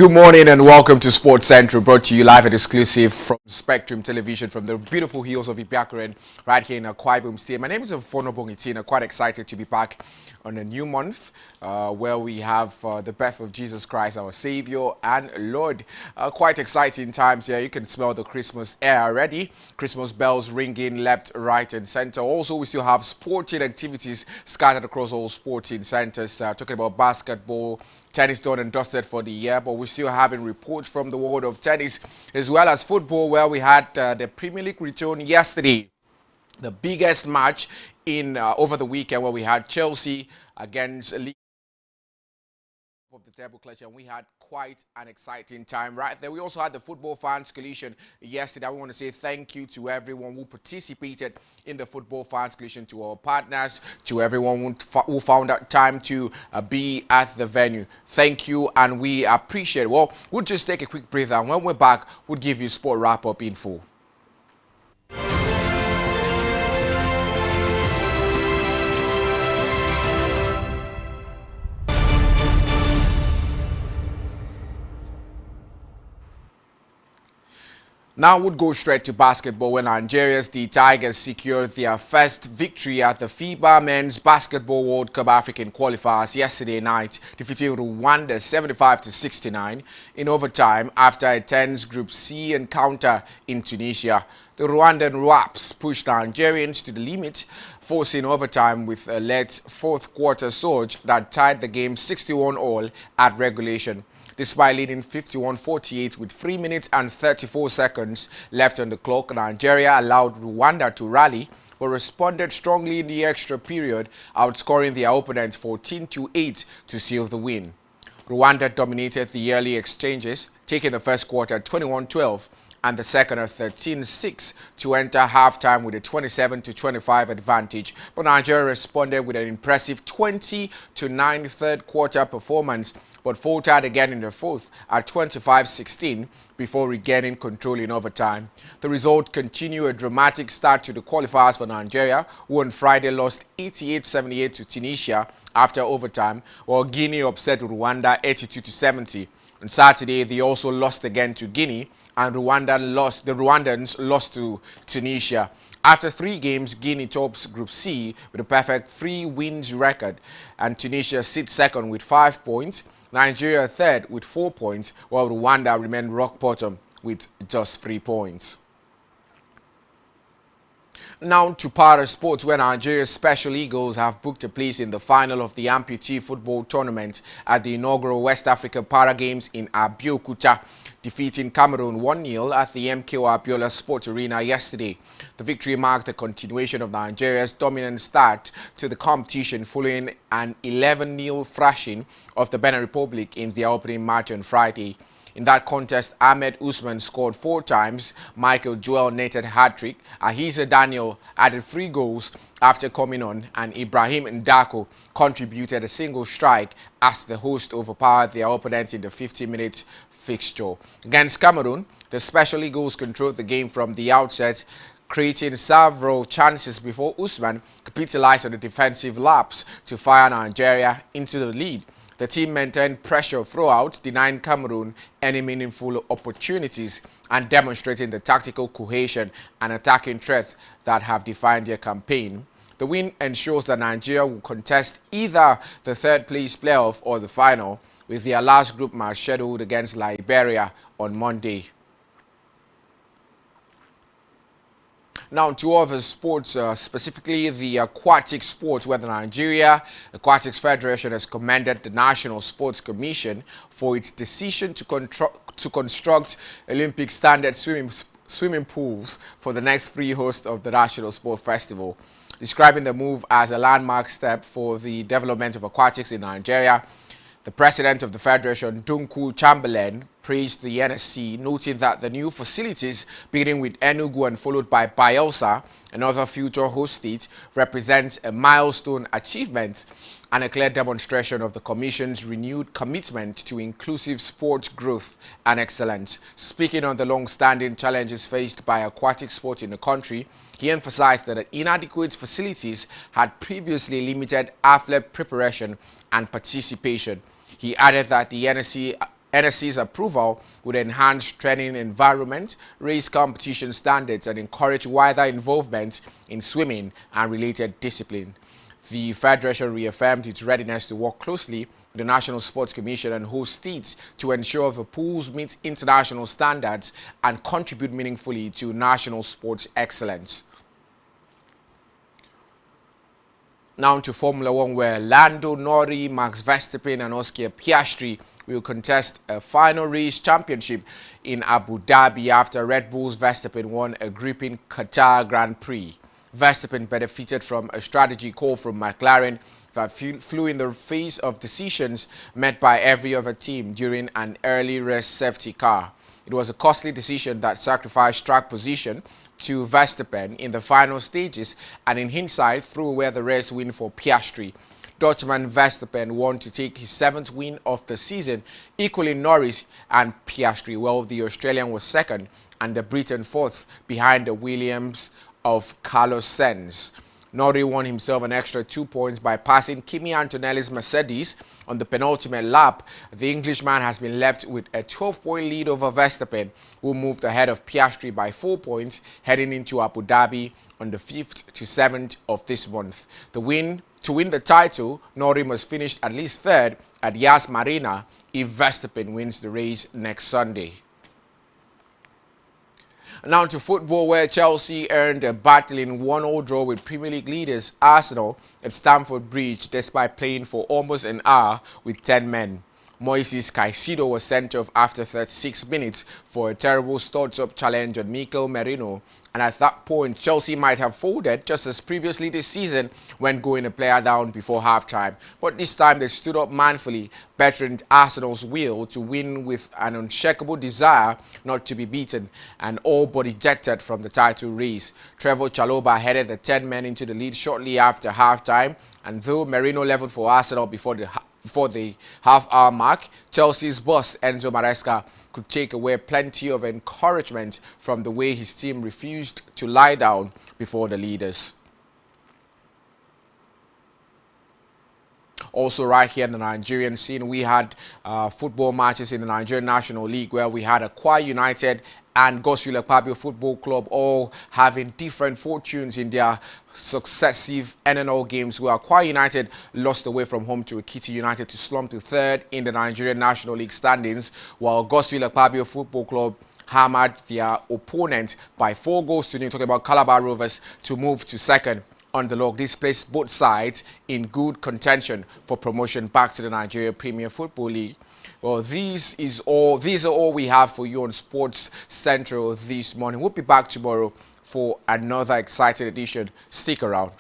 Good morning and welcome to Sports Central, brought to you live and exclusive from Spectrum Television from the beautiful hills of Ibiakuren right here in Akwa Ibom State. My name is Fono Bongitina. Quite excited to be back on a new month where we have the birth of Jesus Christ, our Savior and Lord. Quite exciting times here. You can smell the Christmas air already. Christmas bells ringing left, right and center. Also, we still have sporting activities scattered across all sporting centers. Talking about basketball, tennis done and dusted for the year, but we're still having reports from the world of tennis as well as football, where we had the Premier League return yesterday. The biggest match in over the weekend, where we had Chelsea against League of the table clash, and we had quite an exciting time right there. We also had the Football Fans Collision yesterday. I want to say thank you to everyone who participated in the Football Fans Collision, to our partners, to everyone who found out time to be at the venue. Thank you, and we appreciate it. Well, we'll just take a quick breather, and when we're back, we'll give you sport wrap-up info. Now we'll go straight to basketball, when Nigeria's the Tigers secured their first victory at the FIBA Men's Basketball World Cup African qualifiers yesterday night, defeating Rwanda 75-69 in overtime after a tense Group C encounter in Tunisia. The Rwandan Raps pushed Nigerians to the limit, forcing overtime with a late fourth quarter surge that tied the game 61-all at regulation. Despite leading 51-48 with 3 minutes and 34 seconds left on the clock, Nigeria allowed Rwanda to rally but responded strongly in the extra period, outscoring their opponents 14-8 to seal the win. Rwanda dominated the early exchanges, taking the first quarter 21-12 and the second at 13-6 to enter halftime with a 27-25 advantage. But Nigeria responded with an impressive 20-9 third quarter performance, but faltered again in the fourth at 25-16 before regaining control in overtime. The result continued a dramatic start to the qualifiers for Nigeria, who on Friday lost 88-78 to Tunisia after overtime, while Guinea upset Rwanda 82-70. On Saturday, they also lost again to Guinea, and the Rwandans lost to Tunisia. After 3 games, Guinea tops Group C with a perfect 3-wins record, and Tunisia sits second with 5 points, Nigeria third with 4 points, while Rwanda remained rock bottom with just 3 points. Now to para sports, where Nigeria's Special Eagles have booked a place in the final of the amputee football tournament at the inaugural West Africa Para Games in Abeokuta, defeating Cameroon 1-0 at the MKO Abiola Sports Arena yesterday. The victory marked the continuation of Nigeria's dominant start to the competition following an 11-0 thrashing of the Benin Republic in their opening match on Friday. In that contest, Ahmed Usman scored 4 times, Michael Joel netted hat-trick, Ahiza Daniel added 3 goals after coming on, and Ibrahim Ndako contributed a single strike as the host overpowered their opponent in the 50-minute fixture. Against Cameroon, the Special Eagles controlled the game from the outset, creating several chances before Usman capitalized on the defensive lapse to fire Nigeria into the lead. The team maintained pressure throughout, denying Cameroon any meaningful opportunities and demonstrating the tactical cohesion and attacking threat that have defined their campaign. The win ensures that Nigeria will contest either the third-place playoff or the final, with their last group match scheduled against Liberia on Monday. Now to other sports, specifically the aquatic sports, where the Nigeria Aquatics Federation has commended the National Sports Commission for its decision to construct Olympic standard swimming pools for the next free host of the National Sport Festival. Describing the move as a landmark step for the development of aquatics in Nigeria, the president of the Federation, Dunku Chamberlain, praised the NSC, noting that the new facilities, beginning with Enugu and followed by Bayelsa, another future host state, represents a milestone achievement and a clear demonstration of the Commission's renewed commitment to inclusive sports growth and excellence. Speaking on the long-standing challenges faced by aquatic sport in the country, he emphasized that inadequate facilities had previously limited athlete preparation and participation. He added that the NSC NSC's approval would enhance training environment, raise competition standards, and encourage wider involvement in swimming and related discipline. The Federation reaffirmed its readiness to work closely with the National Sports Commission and host states to ensure the pools meet international standards and contribute meaningfully to national sports excellence. Now to Formula One, where Lando Norris, Max Verstappen and Oscar Piastri will contest a final race championship in Abu Dhabi after Red Bull's Verstappen won a gripping Qatar Grand Prix. Verstappen benefited from a strategy call from McLaren that flew in the face of decisions made by every other team during an early race safety car. It was a costly decision that sacrificed track position to Verstappen in the final stages and in hindsight threw away the race win for Piastri. Dutchman Verstappen won to take his 7th win of the season, equaling Norris and Piastri, while the Australian was second and the Briton fourth behind the Williams of Carlos Sainz. Norris won himself an extra 2 points by passing Kimi Antonelli's Mercedes on the penultimate lap. The Englishman has been left with a 12-point lead over Verstappen, who moved ahead of Piastri by 4 points heading into Abu Dhabi on the 5th to 7th of this month. To win the title, Norris must finish at least third at Yas Marina if Verstappen wins the race next Sunday. Now to football, where Chelsea earned a battling 1-1 draw with Premier League leaders Arsenal at Stamford Bridge despite playing for almost an hour with 10 men. Moises Caicedo was sent off after 36 minutes for a terrible studs-up challenge on Mikel Merino, and at that point Chelsea might have folded just as previously this season when going a player down before halftime. But this time they stood up manfully, bettering Arsenal's will to win with an unshakable desire not to be beaten and all but ejected from the title race. Trevor Chalobah headed the 10 men into the lead shortly after halftime, and though Merino leveled for Arsenal before the half-hour mark, Chelsea's boss Enzo Maresca could take away plenty of encouragement from the way his team refused to lie down before the leaders. Also right here in the Nigerian scene, we had football matches in the Nigerian National League where we had Akwa United and Godswill Akpabio Football Club all having different fortunes in their successive NNL games, where Akwa United lost away from home to Ekiti United to slump to third in the Nigerian National League standings, while Godswill Akpabio Football Club hammered their opponent by 4 goals to 0, talking about Calabar Rovers, to move to second on the log. This placed both sides in good contention for promotion back to the Nigeria Premier Football League. Well, these are all we have for you on Sports Central this morning. We'll be back tomorrow for another exciting edition. Stick around.